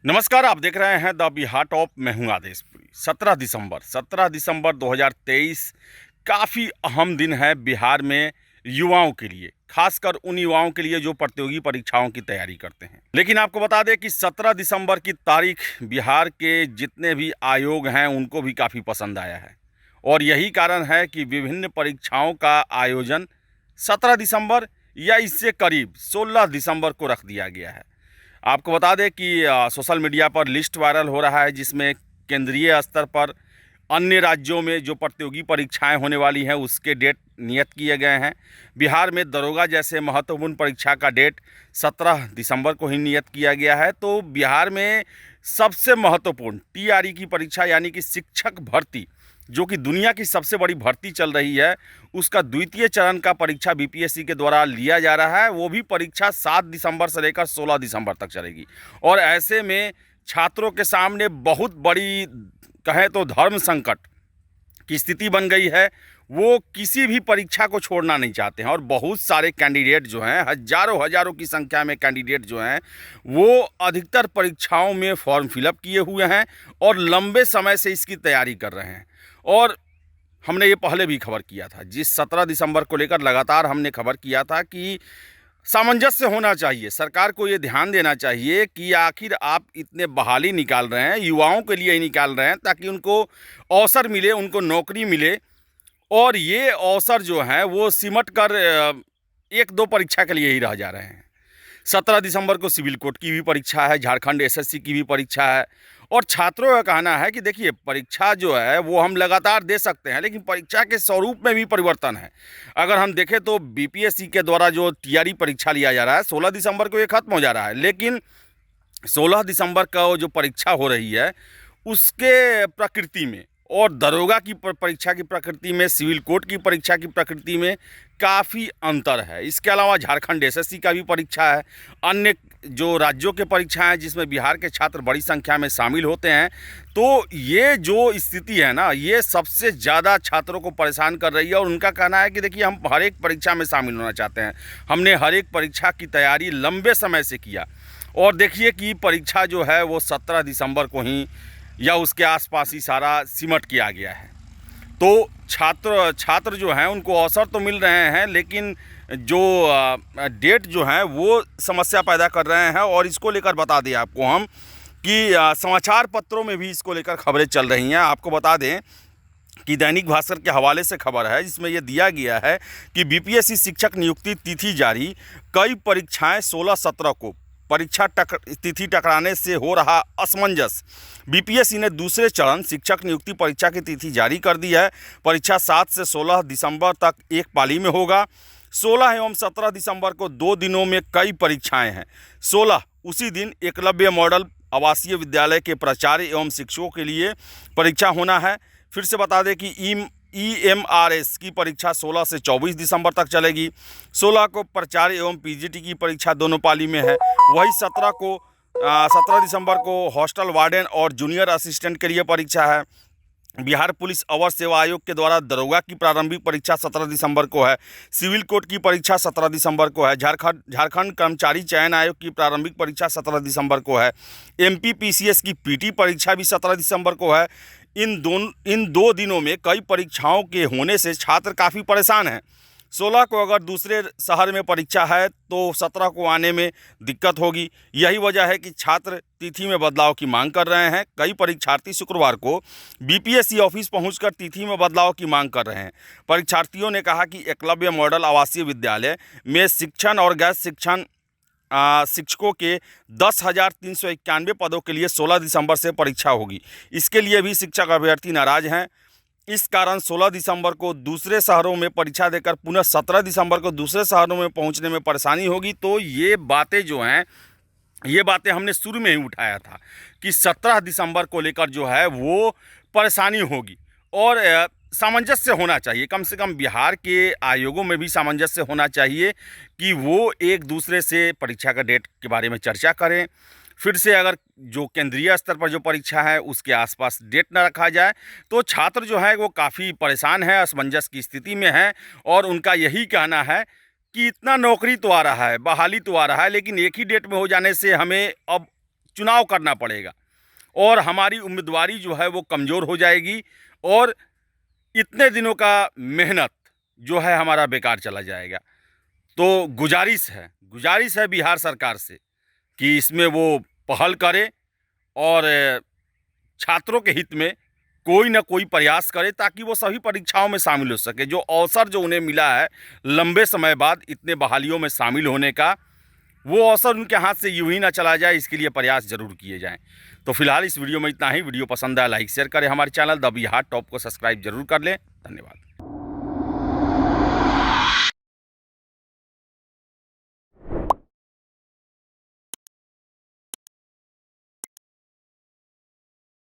नमस्कार, आप देख रहे हैं द बिहार टॉप। मैं हूं आदेशपुरी। 17 दिसंबर 2023 काफ़ी अहम दिन है बिहार में युवाओं के लिए, खासकर उन युवाओं के लिए जो प्रतियोगी परीक्षाओं की तैयारी करते हैं। लेकिन आपको बता दें कि 17 दिसंबर की तारीख बिहार के जितने भी आयोग हैं उनको भी काफ़ी पसंद आया है, और यही कारण है कि विभिन्न परीक्षाओं का आयोजन 17 दिसंबर या इससे करीब 16 दिसंबर को रख दिया गया है। आपको बता दें कि सोशल मीडिया पर लिस्ट वायरल हो रहा है, जिसमें केंद्रीय स्तर पर अन्य राज्यों में जो प्रतियोगी परीक्षाएं होने वाली हैं उसके डेट नियत किए गए हैं। बिहार में दरोगा जैसे महत्वपूर्ण परीक्षा का डेट 17 दिसंबर को ही नियत किया गया है। तो बिहार में सबसे महत्वपूर्ण टीआरई की परीक्षा यानी कि शिक्षक भर्ती, जो कि दुनिया की सबसे बड़ी भर्ती चल रही है, उसका द्वितीय चरण का परीक्षा बीपीएससी के द्वारा लिया जा रहा है। वो भी परीक्षा 7 दिसंबर से लेकर 16 दिसंबर तक चलेगी। और ऐसे में छात्रों के सामने बहुत बड़ी, कहें तो धर्म संकट की स्थिति बन गई है। वो किसी भी परीक्षा को छोड़ना नहीं चाहते हैं, और बहुत सारे कैंडिडेट जो हैं, हजारों हजारों की संख्या में कैंडिडेट जो हैं, वो अधिकतर परीक्षाओं में फॉर्म फिलअप किए हुए हैं और लंबे समय से इसकी तैयारी कर रहे हैं। और हमने ये पहले भी खबर किया था, जिस 17 दिसंबर को लेकर लगातार हमने खबर किया था कि सामंजस्य होना चाहिए। सरकार को ये ध्यान देना चाहिए कि आखिर आप इतने बहाली निकाल रहे हैं, युवाओं के लिए ही निकाल रहे हैं ताकि उनको अवसर मिले, उनको नौकरी मिले। और ये अवसर जो हैं वो सिमट कर एक दो परीक्षा के लिए ही रह जा रहे हैं। 17 दिसंबर को सिविल कोर्ट की भी परीक्षा है, झारखंड एसएससी की भी परीक्षा है। और छात्रों का कहना है कि देखिए, परीक्षा जो है वो हम लगातार दे सकते हैं, लेकिन परीक्षा के स्वरूप में भी परिवर्तन है। अगर हम देखें तो बीपीएससी के द्वारा जो टीआरई परीक्षा लिया जा रहा है, 16 दिसंबर को ये खत्म हो जा रहा है, लेकिन 16 दिसंबर का जो परीक्षा हो रही है उसके प्रकृति में और दरोगा की परीक्षा की प्रकृति में, सिविल कोर्ट की परीक्षा की प्रकृति में काफ़ी अंतर है। इसके अलावा झारखंड एसएससी का भी परीक्षा है, अन्य जो राज्यों के परीक्षा हैं जिसमें बिहार के छात्र बड़ी संख्या में शामिल होते हैं। तो ये जो स्थिति है ना, ये सबसे ज़्यादा छात्रों को परेशान कर रही है। और उनका कहना है कि देखिए, हम हर एक परीक्षा में शामिल होना चाहते हैं, हमने हर एक परीक्षा की तैयारी लंबे समय से किया, और देखिए कि परीक्षा जो है वो 17 दिसंबर को ही या उसके आसपास ही सारा सिमट किया गया है। तो छात्र जो हैं उनको अवसर तो मिल रहे हैं, लेकिन जो डेट जो है वो समस्या पैदा कर रहे हैं। और इसको लेकर बता दें आपको हम कि समाचार पत्रों में भी इसको लेकर खबरें चल रही हैं। आपको बता दें कि दैनिक भास्कर के हवाले से खबर है, जिसमें यह दिया गया है कि बीपीएससी शिक्षक नियुक्ति तिथि जारी, कई परीक्षाएं 16-17 को, परीक्षा तिथि टकराने से हो रहा असमंजस। बीपीएससी ने दूसरे चरण शिक्षक नियुक्ति परीक्षा की तिथि जारी कर दी है। परीक्षा 7 से 16 दिसंबर तक एक पाली में होगा। 16 एवं 17 दिसंबर को 2 दिनों में कई परीक्षाएं हैं। 16 उसी दिन एकलव्य मॉडल आवासीय विद्यालय के प्राचार्य एवं शिक्षकों के लिए परीक्षा होना है। फिर से बता दें कि ईएमआरएस की परीक्षा 16 से 24 दिसंबर तक चलेगी। 16 को प्राचार्य एवं पीजीटी की परीक्षा दोनों पाली में है। वही 17 दिसंबर को हॉस्टल वार्डन और जूनियर असिस्टेंट के लिए परीक्षा है। बिहार पुलिस अवर सेवा आयोग के द्वारा दरोगा की प्रारंभिक परीक्षा 17 दिसंबर को है। सिविल कोर्ट की परीक्षा 17 दिसंबर को है। झारखंड कर्मचारी चयन आयोग की प्रारंभिक परीक्षा 17 दिसंबर को है। एमपी पीसीएस की पीटी परीक्षा भी 17 दिसंबर को है। इन दो दिनों में कई परीक्षाओं के होने से छात्र काफ़ी परेशान हैं। 16 को अगर दूसरे शहर में परीक्षा है तो 17 को आने में दिक्कत होगी। यही वजह है कि छात्र तिथि में बदलाव की मांग कर रहे हैं। कई परीक्षार्थी शुक्रवार को बीपीएससी ऑफिस पहुंचकर तिथि में बदलाव की मांग कर रहे हैं। परीक्षार्थियों ने कहा कि एकलव्य मॉडल आवासीय विद्यालय में शिक्षण और गैर शिक्षण शिक्षकों के 10,391 पदों के लिए 16 दिसंबर से परीक्षा होगी। इसके लिए भी शिक्षक अभ्यर्थी नाराज हैं। इस कारण 16 दिसंबर को दूसरे शहरों में परीक्षा देकर पुनः 17 दिसंबर को दूसरे शहरों में पहुंचने में परेशानी होगी। तो ये बातें जो हैं, ये बातें हमने शुरू में ही उठाया था कि 17 दिसंबर को लेकर जो है वो परेशानी होगी, और सामंजस्य होना चाहिए। कम से कम बिहार के आयोगों में भी सामंजस्य होना चाहिए कि वो एक दूसरे से परीक्षा का डेट के बारे में चर्चा करें। फिर से अगर जो केंद्रीय स्तर पर जो परीक्षा है उसके आसपास डेट न रखा जाए तो छात्र जो है वो काफ़ी परेशान है, असमंजस की स्थिति में है। और उनका यही कहना है कि इतना नौकरी तो आ रहा है, बहाली तो आ रहा है, लेकिन एक ही डेट में हो जाने से हमें अब चुनाव करना पड़ेगा और हमारी उम्मीदवारी जो है वो कमज़ोर हो जाएगी और इतने दिनों का मेहनत जो है हमारा बेकार चला जाएगा। तो गुजारिश है बिहार सरकार से कि इसमें वो पहल करे और छात्रों के हित में कोई ना कोई प्रयास करे ताकि वो सभी परीक्षाओं में शामिल हो सके। जो अवसर जो उन्हें मिला है लंबे समय बाद इतने बहालियों में शामिल होने का, वो अवसर उनके हाथ से यूं ही ना चला जाए, इसके लिए प्रयास जरूर किए जाएं। तो फिलहाल इस वीडियो में इतना ही। वीडियो पसंद आया लाइक शेयर करें, हमारे चैनल द बिहार टॉप को सब्सक्राइब जरूर कर लें। धन्यवाद।